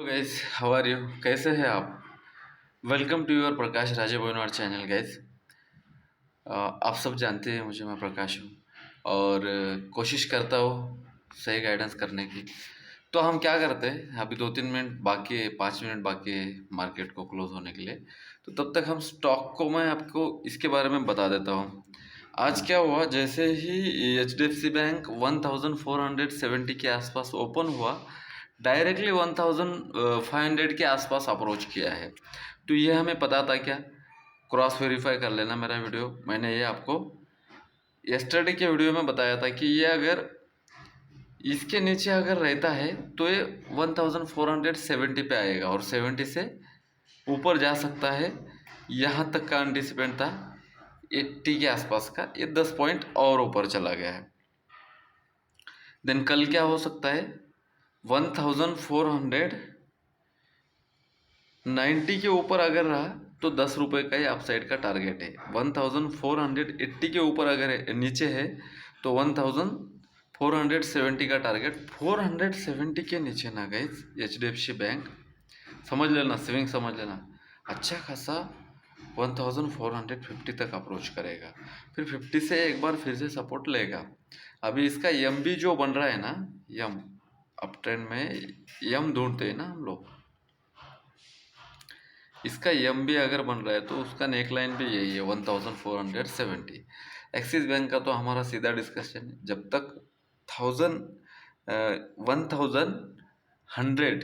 Hello guys, how are you? कैसे हैं आप? Welcome to your Prakash Raje Bonwar channel guys. आप सब जानते हैं मुझे, मैं प्रकाश हूँ और कोशिश करता हूँ सही गाइडेंस करने की। तो हम क्या करते हैं, अभी 2-3 मिनट बाकी है, 5 मिनट बाकी है मार्केट को क्लोज होने के लिए। तो तब तक हम स्टॉक को मैं आपको इसके बारे में बता देता हूँ। आज क्या हुआ, जैसे ही H D F C bank 1470 के आसपास ओपन हुआ, डायरेक्टली 1500 के आसपास अप्रोच किया है। तो ये हमें पता था क्या? क्रॉस वेरीफाई कर लेना मेरा वीडियो, मैंने ये आपको यस्टरडे के वीडियो में बताया था कि ये अगर इसके नीचे अगर रहता है तो ये 1470 पे आएगा और 70 से ऊपर जा सकता है। यहाँ तक का एंटिसिपेट था 80 के आसपास का, ये 10 पॉइंट और ऊपर चला गया है। देन कल क्या हो सकता है, 1490 के ऊपर अगर रहा तो 10 रुपये का ही अपसाइड का टारगेट है। 1480 के ऊपर अगर नीचे है तो 1470 का टारगेट। 470 के नीचे ना guys, H D F C bank समझ लेना, सेविंग समझ लेना, अच्छा खासा 1450 तक अप्रोच करेगा। फिर 50 से एक बार फिर से सपोर्ट लेगा। अभी इसका यम भी जो बन रहा है ना, यम अप ट्रेंड में यम ढूंढते हैं ना हम लोग, इसका यम भी अगर बन रहा है तो उसका नेक लाइन भी यही है 1470। एक्सिस बैंक का तो हमारा सीधा डिस्कशन है, जब तक 1100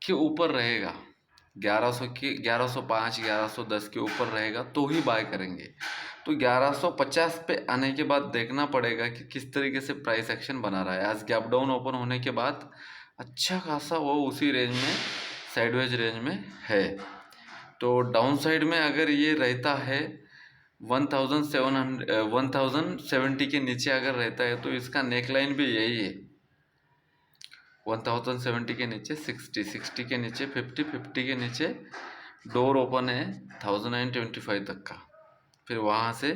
के ऊपर रहेगा, 1100 के 1105 1110 के ऊपर रहेगा तो ही बाय करेंगे। तो 1150 पे आने के बाद देखना पड़ेगा कि किस तरीके से प्राइस एक्शन बना रहा है। आज गैप डाउन ओपन होने के बाद अच्छा खासा वो उसी रेंज में, साइडवेज रेंज में है। तो डाउन साइड में अगर ये रहता है 1070 के नीचे अगर रहता है तो इसका नेक लाइन भी यही है 1070 के नीचे 60 के नीचे 50 के नीचे डोर ओपन है 1925 तक का। फिर वहाँ से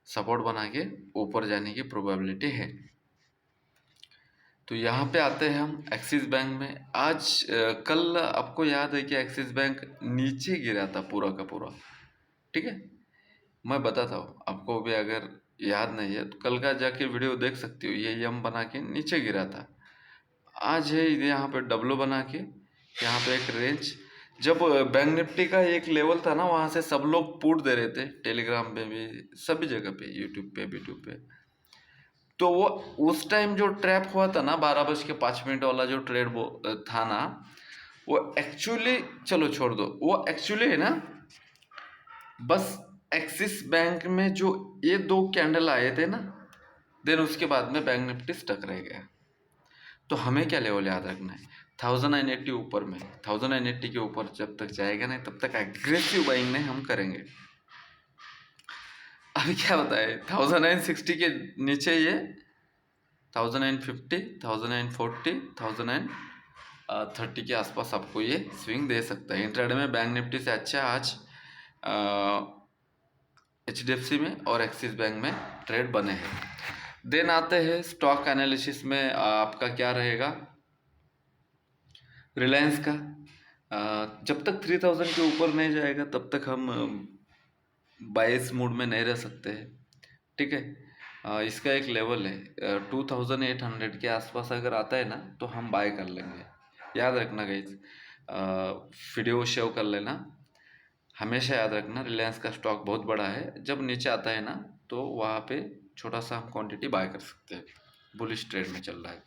सपोर्ट बना के ऊपर जाने की प्रोबेबिलिटी है। तो यहाँ पे आते हैं हम एक्सिस बैंक में। आज कल आपको याद है कि एक्सिस बैंक नीचे गिरा था पूरा का पूरा, ठीक है? मैं बताता हूँ आपको भी, अगर याद नहीं है तो कल का जाके वीडियो देख सकती हो। ये यम बना के नीचे गिरा था, आज है यहाँ पे डब्लो बना के, यहाँ पे एक रेंज। जब बैंक निफ्टी का एक लेवल था ना, वहाँ से सब लोग पुट दे रहे थे, टेलीग्राम पे भी, सभी जगह पे, यूट्यूब पे। तो वो उस टाइम जो ट्रैप हुआ था ना, 12:05 वाला जो ट्रेड वो था ना, वो एक्चुअली, चलो छोड़ दो, वो एक्चुअली है ना, बस एक्सिस बैंक में जो ये दो कैंडल आए थे ना, देन उसके बाद में बैंक निफ्टी स्टक रह गया। तो हमें क्या लेवल याद रखना है, 1980 ऊपर में, 1980 के ऊपर जब तक जाएगा नहीं तब तक एग्रेसिव बाइंग नहीं हम करेंगे। अभी क्या बताए, 1960 के नीचे ये 1950, 1940, 1930 के आसपास आपको ये स्विंग दे सकता है। इंट्राडे में बैंक निफ्टी से अच्छा आज एच डी एफ सी में और एक्सिस बैंक में ट्रेड बने हैं। देन आते हैं स्टॉक एनालिसिस में, आपका क्या रहेगा, रिलायंस का। जब तक 3000 के ऊपर नहीं जाएगा तब तक हम बाइस मूड में नहीं रह सकते हैं, ठीक है? इसका एक लेवल है 2800 के आसपास अगर आता है ना तो हम बाय कर लेंगे। याद रखना गाइस, वीडियो सेव कर लेना, हमेशा याद रखना, रिलायंस का स्टॉक बहुत बड़ा है। जब नीचे आता है ना तो वहाँ पे छोटा सा हम क्वांटिटी बाय कर सकते हैं। बुलिश ट्रेड में चल रहा है,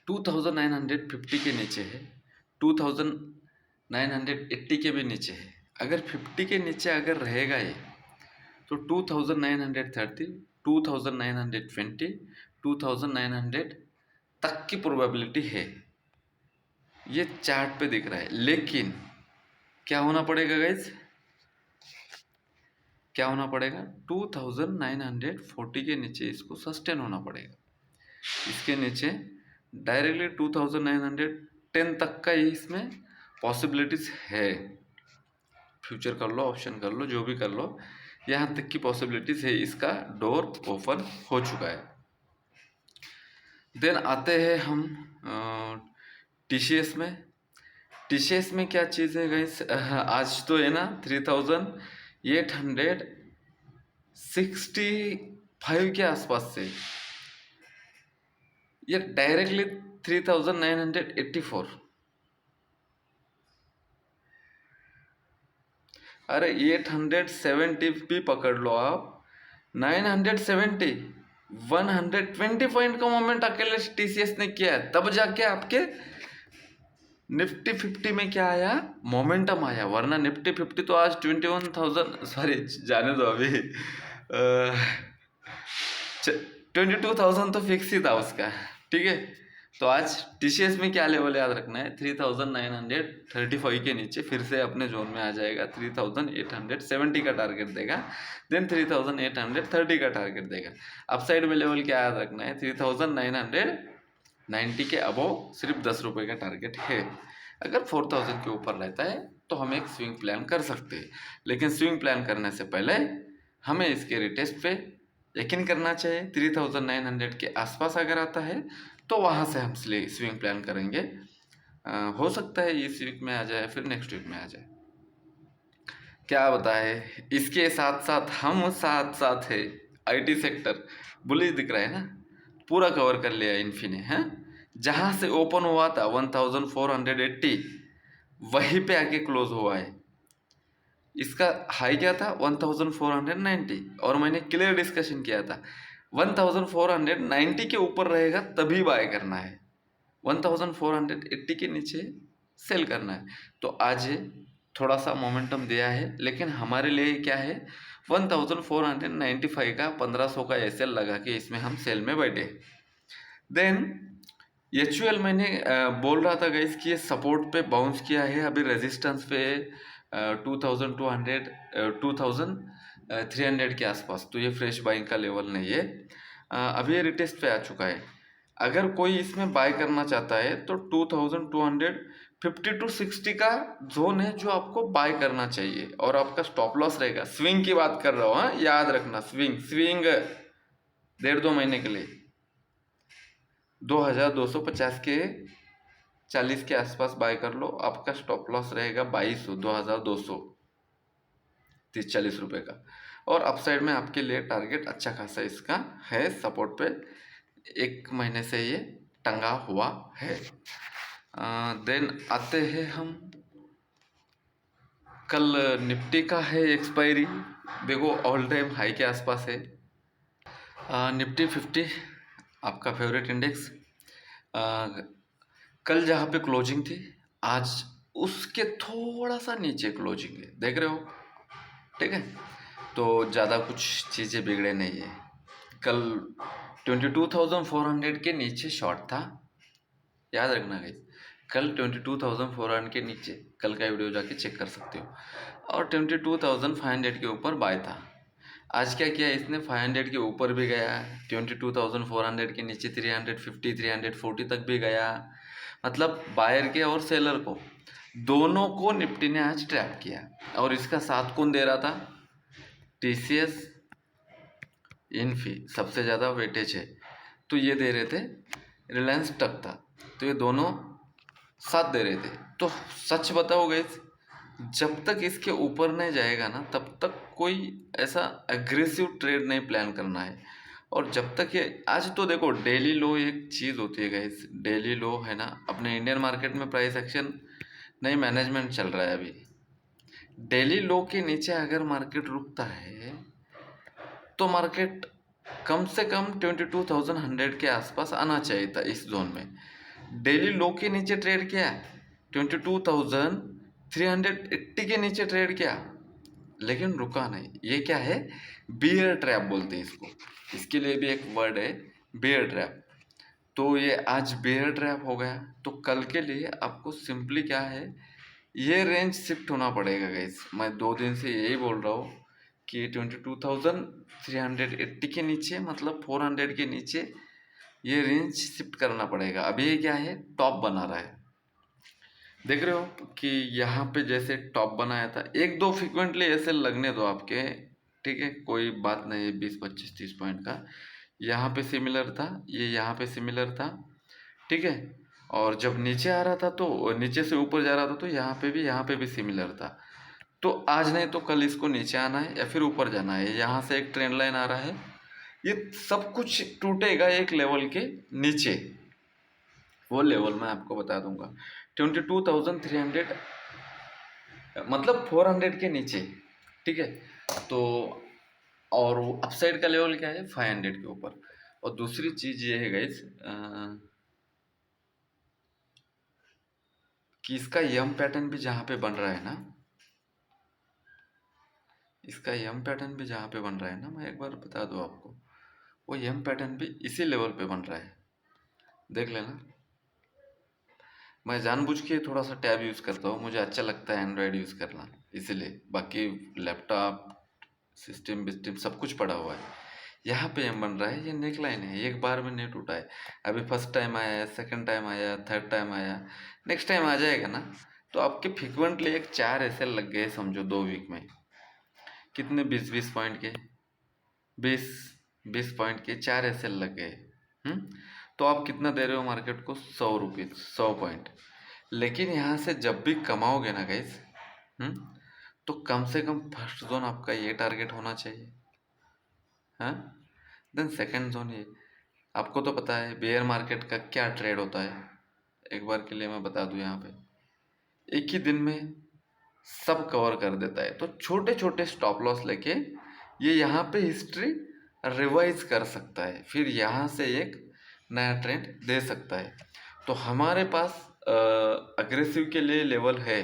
2950 के नीचे है, 2980 के भी नीचे है। अगर 50 के नीचे अगर रहेगा ये तो 2930, 2920, 2900 तक की प्रोबेबिलिटी है, ये चार्ट पे दिख रहा है। लेकिन क्या होना पड़ेगा गाइज, क्या होना पड़ेगा, 2940 के नीचे इसको सस्टेन होना पड़ेगा। इसके नीचे डायरेक्टली 2910 तक का ही इसमें पॉसिबिलिटीज है। फ्यूचर कर लो, ऑप्शन कर लो, जो भी कर लो, यहाँ तक की पॉसिबिलिटीज है। इसका डोर ओपन हो चुका है। देन आते हैं हम टीसीएस में क्या चीज़ है गाइस, आज तो है ना 3865 के आसपास से ये डायरेक्टली 3984। अरे 870 भी पकड़ लो आप, 970, 120 पॉइंट का मोमेंट अकेले टीसीएस ने किया है, तब जाके आपके निफ्टी 50 में क्या आया, मोमेंटम आया। वरना निफ्टी 50 तो आज 21,000, सॉरी जाने दो अभी, 22,000 तो फिक्स ही था उसका, ठीक है। तो आज टीसीएस में क्या लेवल याद रखना है, 3,935 के नीचे फिर से अपने जोन में आ जाएगा, 3,870 का टारगेट देगा, देन 3,830 का टारगेट देगा। अपसाइड में लेवल क्या याद रखना है, 3,990 के अबव सिर्फ 10 रुपये का टारगेट है। अगर 4,000 के ऊपर रहता है तो हम एक स्विंग प्लान कर सकते हैं, लेकिन स्विंग प्लान करने से पहले हमें इसके रिटेस्ट पे यकीन करना चाहिए। 3,900 के आसपास अगर आता है तो वहाँ से हम स्विंग प्लान करेंगे। हो सकता है इस वीक में आ जाए, फिर नेक्स्ट वीक में आ जाए, क्या बताए। इसके साथ साथ हम साथ है आईटी सेक्टर, बुलिश दिख रहा है ना, पूरा कवर कर लिया इन्फी ने, हैं। जहाँ से ओपन हुआ था 1480 वहीं पे आके क्लोज हुआ है। इसका हाई क्या था 1490, और मैंने क्लियर डिस्कशन किया था 1490 के ऊपर रहेगा तभी बाय करना है, 1480 के नीचे सेल करना है। तो आज थोड़ा सा मोमेंटम दिया है, लेकिन हमारे लिए क्या है 1495 का 1500 का एसएल लगा के इसमें हम सेल में बैठे। देन एचयूएल मैंने बोल रहा था गाइस कि ये सपोर्ट पे बाउंस किया है, अभी रेजिस्टेंस पे 2200 2300 के आसपास, तो ये फ्रेश बाइंग का लेवल नहीं है। अभी ये रिटेस्ट पे आ चुका है। अगर कोई इसमें बाय करना चाहता है तो 2250 टू 60 का जोन है जो आपको बाय करना चाहिए, और आपका स्टॉप लॉस रहेगा। स्विंग की बात कर रहा हूँ, हाँ याद रखना, स्विंग 1.5-2 महीने के लिए 2250 के 40 के आसपास बाय कर लो, आपका स्टॉप लॉस रहेगा 2200 30-40 रुपये का। और अपसाइड में आपके लिए टारगेट अच्छा खासा इसका है, सपोर्ट पे 1 महीने से ये टंगा हुआ है। देन आते हैं हम, कल निफ्टी का है एक्सपायरी, देखो ऑल टाइम हाई के आसपास है। निफ्टी 50 आपका फेवरेट इंडेक्स, कल जहाँ पे क्लोजिंग थी आज उसके थोड़ा सा नीचे क्लोजिंग है, देख रहे हो, ठीक है। तो ज़्यादा कुछ चीज़ें बिगड़े नहीं है। कल 22,400 के नीचे शॉर्ट था, याद रखना गाइस, कल 22,400 के नीचे, कल का वीडियो जाके चेक कर सकते हो, और 22,500 के ऊपर बाय था। आज क्या किया इसने, 500 के ऊपर भी गया, 22,400 के नीचे 350 340 तक भी गया। मतलब बायर के और सेलर को दोनों को निफ्टी ने आज ट्रैप किया। और इसका साथ कौन दे रहा था, टीसीएस, इन्फी सबसे ज़्यादा वेटेज है, तो ये दे रहे थे, रिलायंस टक था, तो ये दोनों साथ दे रहे थे। तो सच बताओ गाइस, जब तक इसके ऊपर नहीं जाएगा ना तब तक कोई ऐसा एग्रेसिव ट्रेड नहीं प्लान करना है। और जब तक ये, आज तो देखो डेली लो एक चीज़ होती है गाइस, डेली लो है ना, अपने इंडियन मार्केट में प्राइस एक्शन नहीं, मैनेजमेंट चल रहा है अभी। डेली लो के नीचे अगर मार्केट रुकता है तो मार्केट कम से कम 22,100 के आसपास आना चाहिए था इस जोन में। डेली लो के नीचे ट्रेड किया, 22,380 के नीचे ट्रेड किया, लेकिन रुका नहीं। ये क्या है, बियर ट्रैप बोलते हैं इसको, इसके लिए भी एक वर्ड है बियर ट्रैप। तो ये आज बियर ट्रैप हो गया, तो कल के लिए आपको सिंपली क्या है, ये रेंज शिफ्ट होना पड़ेगा गाइस। मैं 2 दिन से यही बोल रहा हूँ कि 22,380 के नीचे, मतलब 400 के नीचे ये रेंज शिफ्ट करना पड़ेगा। अभी ये क्या है, टॉप बना रहा है, देख रहे हो कि यहाँ पे जैसे टॉप बनाया था, 1-2 फ्रिक्वेंटली ऐसे लगने दो आपके, ठीक है, कोई बात नहीं है, 20-25-30 पॉइंट का यहाँ पे सिमिलर था, ये यहाँ पे सिमिलर था, ठीक है। और जब नीचे आ रहा था तो नीचे से ऊपर जा रहा था तो यहाँ पे भी सिमिलर था। तो आज नहीं तो कल इसको नीचे आना है या फिर ऊपर जाना है। यहाँ से एक ट्रेंड लाइन आ रहा है, ये सब कुछ टूटेगा एक लेवल के नीचे। वो लेवल मैं आपको बता दूंगा 22,300, मतलब 400 के नीचे, ठीक है। तो और वो अपसाइड का लेवल क्या है, 500 के ऊपर। और दूसरी चीज ये है गाइस कि इसका यम पैटर्न भी जहाँ पे बन रहा है ना, इसका यम पैटर्न भी जहाँ पे बन रहा है ना, मैं एक बार बता दूँ आपको, वो यम पैटर्न भी इसी लेवल पे बन रहा है, देख लेना। मैं जानबूझ के थोड़ा सा टैब यूज़ करता हूँ, मुझे अच्छा लगता है एंड्रॉयड यूज़ करना, इसलिए। बाकी लैपटॉप सिस्टम विस्टम सब कुछ पड़ा हुआ है। यहाँ पे एम बन रहा है, ये नेक लाइन है, एक बार में नहीं टूटा है। अभी फर्स्ट टाइम आया है, सेकंड टाइम आया, थर्ड टाइम आया, नेक्स्ट टाइम आ जाएगा ना। तो आपके फ्रिक्वेंटली एक 4 ऐसे लग गए समझो 2 वीक में। कितने, 20-20 पॉइंट के, 20-20 पॉइंट के 4 ऐसे लग गए। तो आप कितना दे रहे हो मार्केट को, 100 रुपीज़, 100 पॉइंट। लेकिन यहाँ से जब भी कमाओगे ना गाइस, तो कम से कम फर्स्ट जोन आपका ये टारगेट होना चाहिए, हाँ। देन सेकंड जोन ये, आपको तो पता है बेयर मार्केट का क्या ट्रेड होता है, एक बार के लिए मैं बता दूं यहाँ पे, एक ही दिन में सब कवर कर देता है। तो छोटे छोटे स्टॉप लॉस लेके ये यहाँ पे हिस्ट्री रिवाइज कर सकता है, फिर यहाँ से एक नया ट्रेंड दे सकता है। तो हमारे पास अग्रेसिव के लिए लेवल है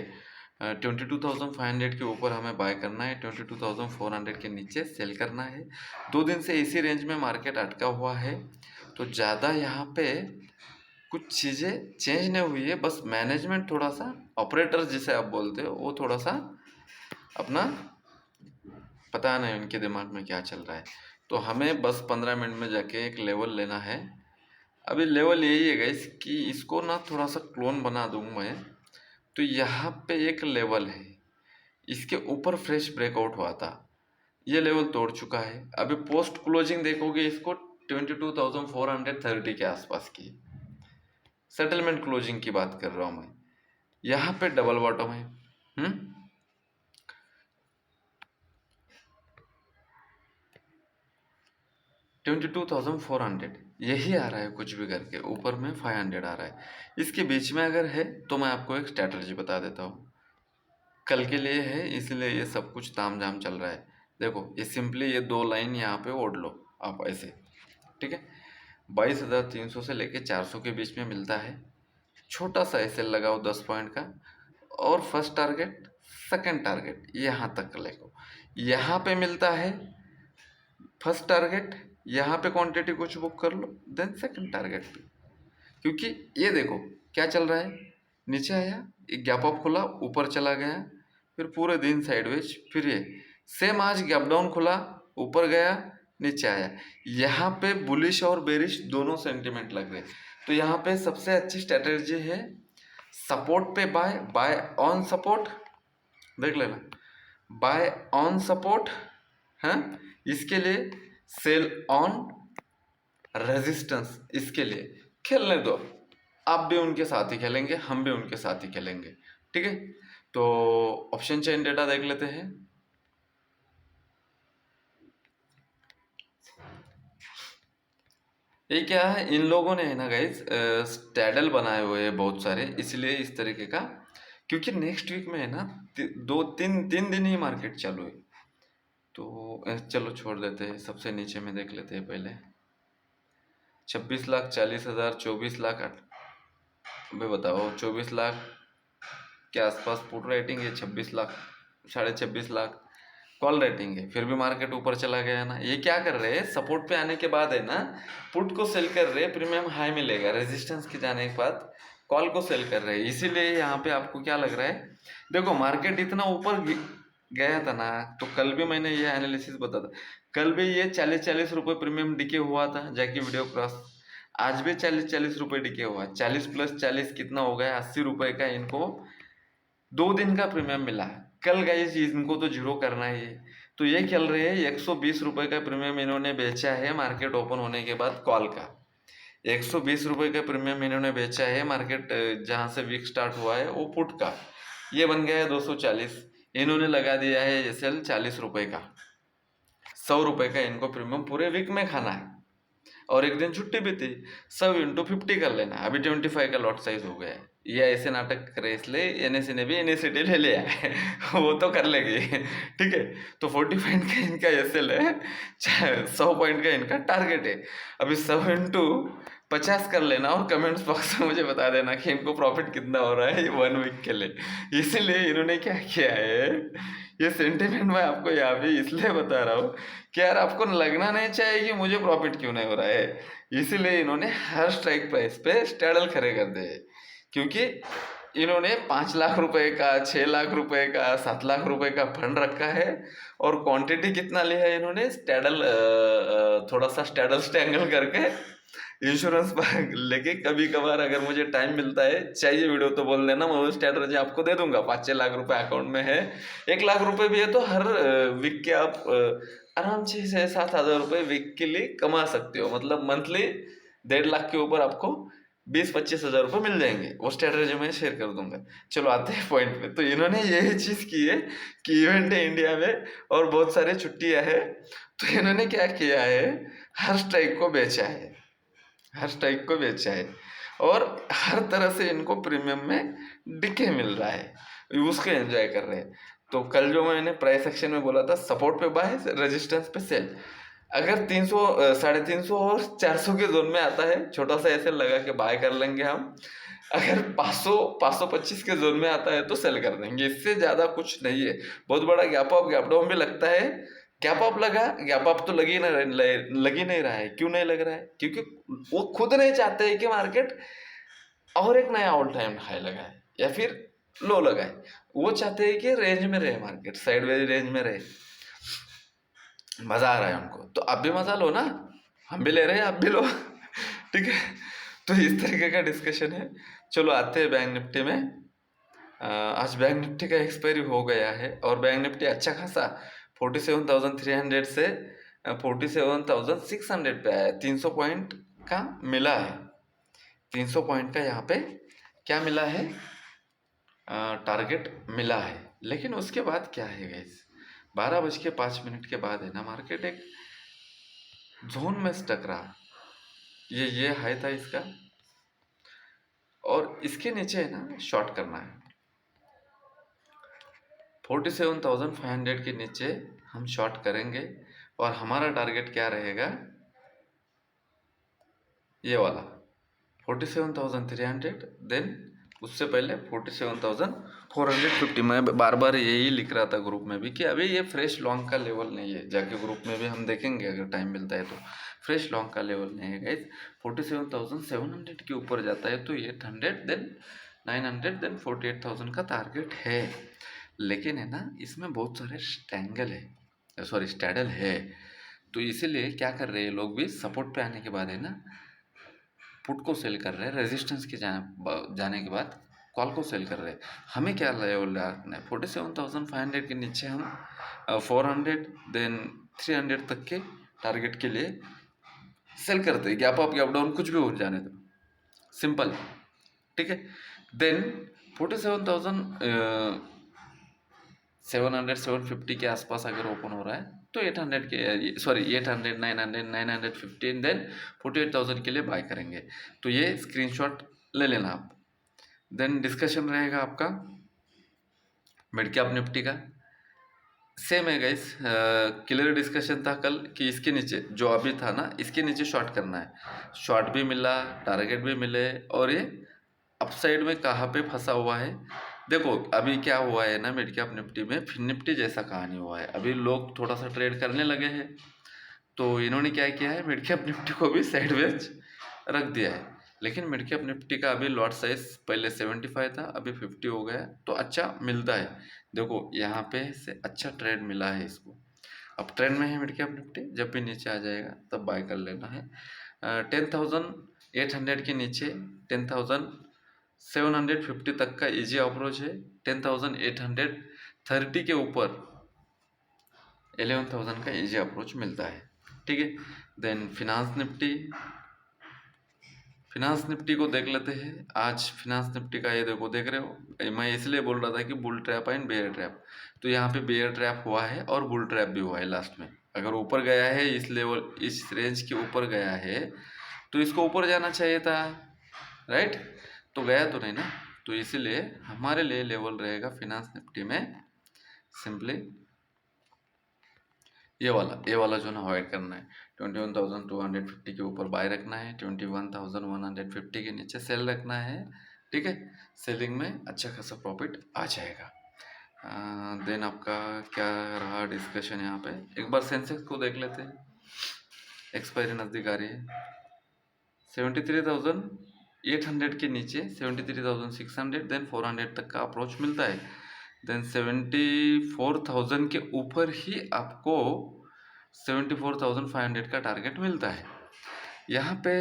22,500 के ऊपर हमें बाय करना है, 22,400 के नीचे सेल करना है। 2 दिन से इसी रेंज में मार्केट अटका हुआ है, तो ज़्यादा यहाँ पे कुछ चीज़ें चेंज नहीं हुई है, बस मैनेजमेंट थोड़ा सा, ऑपरेटर जिसे आप बोलते हो, वो थोड़ा सा अपना, पता नहीं उनके दिमाग में क्या चल रहा है। तो हमें बस 15 मिनट में जाके एक लेवल लेना है। अभी लेवल यही है गाइस कि इसको ना थोड़ा सा क्लोन बना दूँ मैं। तो यहाँ पे एक लेवल है, इसके ऊपर फ्रेश ब्रेकआउट हुआ था, ये लेवल तोड़ चुका है। अभी पोस्ट क्लोजिंग देखोगे इसको 22,430 के आसपास की, सेटलमेंट क्लोजिंग की बात कर रहा हूँ मैं। यहाँ पे डबल बॉटम है, 22,400 यही आ रहा है, कुछ भी करके ऊपर में 500 आ रहा है। इसके बीच में अगर है तो मैं आपको एक स्ट्रैटेजी बता देता हूँ, कल के लिए है इसलिए ये सब कुछ ताम झाम चल रहा है। देखो ये सिंपली ये 2 लाइन यहाँ पे ओढ़ लो आप ऐसे, ठीक है। 22,300 से लेके 400 के बीच में मिलता है, छोटा सा ऐसे लगाओ 10 पॉइंट का, और फर्स्ट टारगेट सेकंड टारगेट यहाँ तक लेको, यहाँ पे मिलता है फर्स्ट टारगेट, यहाँ पे क्वांटिटी कुछ बुक कर लो, देन सेकंड टारगेट पे। क्योंकि ये देखो क्या चल रहा है, नीचे आया, एक गैप अप खुला, ऊपर चला गया, फिर पूरे दिन साइडवेज, फिर ये सेम आज गैप डाउन खुला, ऊपर गया, नीचे आया। यहाँ पे बुलिश और बेरिश दोनों सेंटिमेंट लग रहे। तो यहाँ पे सबसे अच्छी स्ट्रेटेजी है सपोर्ट पे बाय, बाय ऑन सपोर्ट, देख लेना, बाय ऑन सपोर्ट, है इसके लिए, सेल ऑन रेजिस्टेंस, इसके लिए खेलने दो। आप भी उनके साथ ही खेलेंगे, हम भी उनके साथ ही खेलेंगे, ठीक है। तो ऑप्शन चेन डेटा देख लेते हैं। ये क्या है, इन लोगों ने है ना गाइस स्टैडल बनाए हुए हैं बहुत सारे, इसलिए इस तरीके का, क्योंकि नेक्स्ट वीक में है ना 2-3 दिन ही मार्केट चालू है। तो चलो छोड़ देते हैं, सबसे नीचे में देख लेते हैं पहले, 26,40,000, 24 लाख, अभी बताओ 24 लाख के आसपास पुट रेटिंग है, 26 लाख, 26.5 लाख कॉल रेटिंग है, फिर भी मार्केट ऊपर चला गया ना। ये क्या कर रहे हैं, सपोर्ट पे आने के बाद है ना पुट को सेल कर रहे हैं, प्रीमियम हाई मिलेगा, रेजिस्टेंस के जाने के बाद कॉल को सेल कर रहे हैं। इसीलिए यहाँ पे आपको क्या लग रहा है, देखो मार्केट इतना ऊपर गया था ना, तो कल भी मैंने ये एनालिसिस बता था, कल भी ये 40-40 रुपये प्रीमियम डिके हुआ था जाके वीडियो क्रॉस, आज भी 40-40 रुपये डिके हुआ, 40 + 40 कितना हो गया, 80 रुपये का इनको 2 दिन का प्रीमियम मिला। कल गाइस इनको तो जीरो करना ही है, तो ये चल रहे हैं 120 रुपये का प्रीमियम इन्होंने बेचा है मार्केट ओपन होने के बाद कॉल का। 120 रुपये का प्रीमियम इन्होंने बेचा है। मार्केट जहाँ से वीक स्टार्ट हुआ है वो पुट का, ये बन गया है 240। इन्होंने लगा दिया है एसएल 40 रुपये का। 100 रुपये का इनको प्रीमियम पूरे वीक में खाना है, और एक दिन छुट्टी भी थी। 100 × 50 कर लेना, अभी 25 का लॉट साइज हो गया है। ये ऐसे नाटक करे इसलिए एनएससी ने भी इनिशिएटिव ले लिया है वो तो कर लेगी, ठीक है। तो 40 पॉइंट का इनका एसएल है, 100 पॉइंट का इनका टारगेट है। अभी 100 × 50 कर लेना, और कमेंट्स बॉक्स में मुझे बता देना कि इनको प्रॉफिट कितना हो रहा है ये 1 वीक के लिए। इसीलिए इन्होंने क्या किया है, ये सेंटिमेंट मैं आपको यहाँ पे इसलिए बता रहा हूँ कि यार आपको लगना नहीं चाहिए कि मुझे प्रॉफिट क्यों नहीं हो रहा है। इसीलिए इन्होंने हर स्ट्राइक प्राइस पे स्टैडल खड़े कर दे, क्योंकि इन्होंने 5 लाख रुपए का, 6 लाख रुपए का, 7 लाख रुपए का फंड रखा है। और क्वांटिटी कितना लिया है इन्होंने, स्टैडल थोड़ा सा स्टैडल स्टैंगल करके इंश्योरेंस लेके, कभी कभार अगर मुझे टाइम मिलता है, चाहिए वीडियो तो बोल देना, मैं वो स्ट्रैटेजी आपको दे दूंगा। 5-6 लाख रुपए अकाउंट में है, 1 लाख रुपए भी है तो हर वीक के आप आराम से 7 हज़ार रुपए वीक के लिए कमा सकते हो। मतलब मंथली 1.5 लाख के ऊपर आपको 20-25 हज़ार रुपए मिल जाएंगे। वो स्ट्रैटेजी मैं शेयर कर दूंगा। चलो आते हैं पॉइंट पे। तो इन्होंने यही चीज़ की है कि इवेंट है इंडिया में और बहुत सारे छुट्टियां है, तो इन्होंने क्या किया है, हर स्ट्राइक को बेचा है, हर स्ट्राइक को बेचा है, और हर तरह से इनको प्रीमियम में डिके मिल रहा है, उसको एंजॉय कर रहे हैं। तो कल जो मैंने प्राइस एक्शन में बोला था, सपोर्ट पे बाय, रेजिस्टेंस पे सेल। अगर 300, 350 और 400 के जोन में आता है, छोटा सा ऐसे लगा के बाय कर लेंगे हम। अगर 500, 525 के जोन में आता है तो सेल कर देंगे, इससे ज़्यादा कुछ नहीं है। बहुत बड़ा गैप अप गैप डाउन भी लगता है। गैप अप लगा, गैप अप तो लग ही नहीं रहा है। क्यों नहीं लग रहा है, क्योंकि वो खुद नहीं चाहते हैं कि मार्केट और एक नया ऑल टाइम हाई लगाए या फिर लो लगाए। वो चाहते हैं कि रेंज में रहे, मार्केट साइडवेज रेंज में रहे। मजा आ रहा है उनको, तो आप भी मजा लो ना, हम भी ले रहे हैं, आप भी लो ठीक है। तो इस तरीके का डिस्कशन है। चलो आते हैं बैंक निफ्टी में। आज बैंक निफ्टी का एक्सपायरी हो गया है, और बैंक निफ्टी अच्छा खासा 47,300 से 47,600 पे आया है। 300 पॉइंट का मिला है, 300 पॉइंट का यहाँ पे क्या मिला है, टारगेट मिला है। लेकिन उसके बाद क्या है गाइस, 12:05 के बाद है ना, मार्केट एक जोन में स्टक रहा। ये हाई था इसका, और इसके नीचे है ना शॉर्ट करना है। 47,500 के नीचे हम शॉर्ट करेंगे, और हमारा टारगेट क्या रहेगा, ये वाला 47,300, देन उससे पहले 47,450। मैं बार बार यही लिख रहा था ग्रुप में भी कि अभी ये फ्रेश लॉन्ग का लेवल नहीं है। जाके ग्रुप में भी हम देखेंगे अगर टाइम मिलता है तो, फ्रेश लॉन्ग का लेवल नहीं है गाइस। 47,700 के ऊपर जाता है तो 800, देन 900, देन 48,000 का टारगेट है। लेकिन है ना, इसमें बहुत सारे स्टैंगल है, सॉरी स्टैडल है। तो इसीलिए क्या कर रहे हैं लोग भी, सपोर्ट पे आने के बाद है ना पुट को सेल कर रहे हैं, रेजिस्टेंस के जाने के बाद कॉल को सेल कर रहे हैं। हमें क्या लेवल रखना है, 47,500 के नीचे हम 400, देन 300 तक के टारगेट के लिए सेल करते हैं। गैप अप गैप डाउन कुछ भी हो जाने दो, सिंपल, ठीक है। देन 47,700 750 के आसपास अगर ओपन हो रहा है तो 800 के, सॉरी 800, 900, 915, देन 48,000 के लिए बाय करेंगे। तो ये स्क्रीनशॉट ले लेना आप। देन डिस्कशन रहेगा आपका मिड कैप निफ्टी का, सेम है गाइस। क्लियर डिस्कशन था कल कि इसके नीचे जो अभी था ना, इसके नीचे शॉर्ट करना है। शॉर्ट भी मिला, टारगेट भी मिले, और ये अपसाइड में कहाँ पे फंसा हुआ है। देखो अभी क्या हुआ है ना, मिड कैप निफ्टी में फिर निफ्टी जैसा कहानी हुआ है। अभी लोग थोड़ा सा ट्रेड करने लगे हैं, तो इन्होंने क्या किया है, मिड कैप निफ्टी को भी साइडवेज रख दिया है। लेकिन मिड कैप निफ्टी का अभी लॉट साइज पहले 75 था, अभी 50 हो गया, तो अच्छा मिलता है। देखो यहाँ पे से अच्छा ट्रेड मिला है इसको। अब ट्रेंड में है मिड कैप निफ्टी, जब भी नीचे आ जाएगा तब बाय कर लेना है। 10,800 के नीचे 10,750 तक का इजी अप्रोच है। 10,830 के ऊपर 11,000 का इजी अप्रोच मिलता है, ठीक है। Then finance Nifty finance Nifty को देख लेते हैं। आज फिनांस निफ्टी का ये देखो, देख रहे हो, मैं इसलिए बोल रहा था कि bull trap and bear trap. तो यहाँ पे बेयर ट्रैप हुआ है और बुल ट्रैप भी हुआ है लास्ट में। अगर ऊपर गया है इस लेवल, इस रेंज के ऊपर गया है, तो इसको ऊपर जाना चाहिए था, राइट। तो गया तो नहीं ना, तो इसीलिए हमारे लिए लेवल रहेगा फिनांस निफ्टी में सिंपली ये वाला जो ना अवॉइड करना है। 21,250 के ऊपर बाय रखना है, 21,150 के नीचे सेल रखना है, ठीक है। सेलिंग में अच्छा खासा प्रॉफिट आ जाएगा। देन आपका क्या रहा डिस्कशन यहाँ पे, एक बार सेंसेक्स को देख लेते हैं। एक्सपायरी नज़दीक आ रही है, 73,800 के नीचे 73,600, देन 400 तक का अप्रोच मिलता है। देन 74,000 के ऊपर ही आपको 74,500 का टारगेट मिलता है। यहाँ पे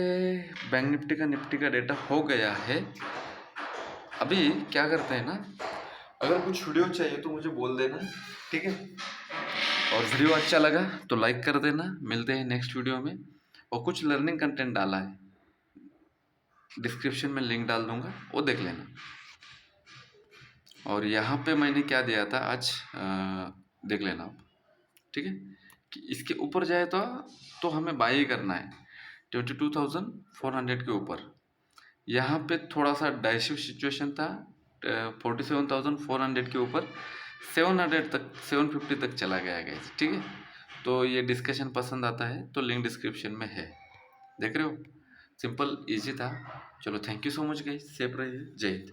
बैंक निफ्टी का डेटा हो गया है। अभी क्या करते हैं ना, अगर कुछ वीडियो चाहिए तो मुझे बोल देना, ठीक है। और वीडियो अच्छा लगा तो लाइक कर देना। मिलते हैं नेक्स्ट वीडियो में। और कुछ लर्निंग कंटेंट डाला है, डिस्क्रिप्शन में लिंक डाल दूंगा, वो देख लेना। और यहाँ पे मैंने क्या दिया था आज, देख लेना आप, ठीक है। कि इसके ऊपर जाए तो हमें बाई ही करना है 22,400 के ऊपर। यहाँ पे थोड़ा सा डाइसिव सिचुएशन था, 47,400 के ऊपर 700 तक, 750 तक चला गया गाइस, ठीक है। तो ये डिस्कशन पसंद आता है तो लिंक डिस्क्रिप्शन में है, देख रहे हो। सिंपल इजी था। चलो, thank you so much guys, safe रहिए, जय हिंद।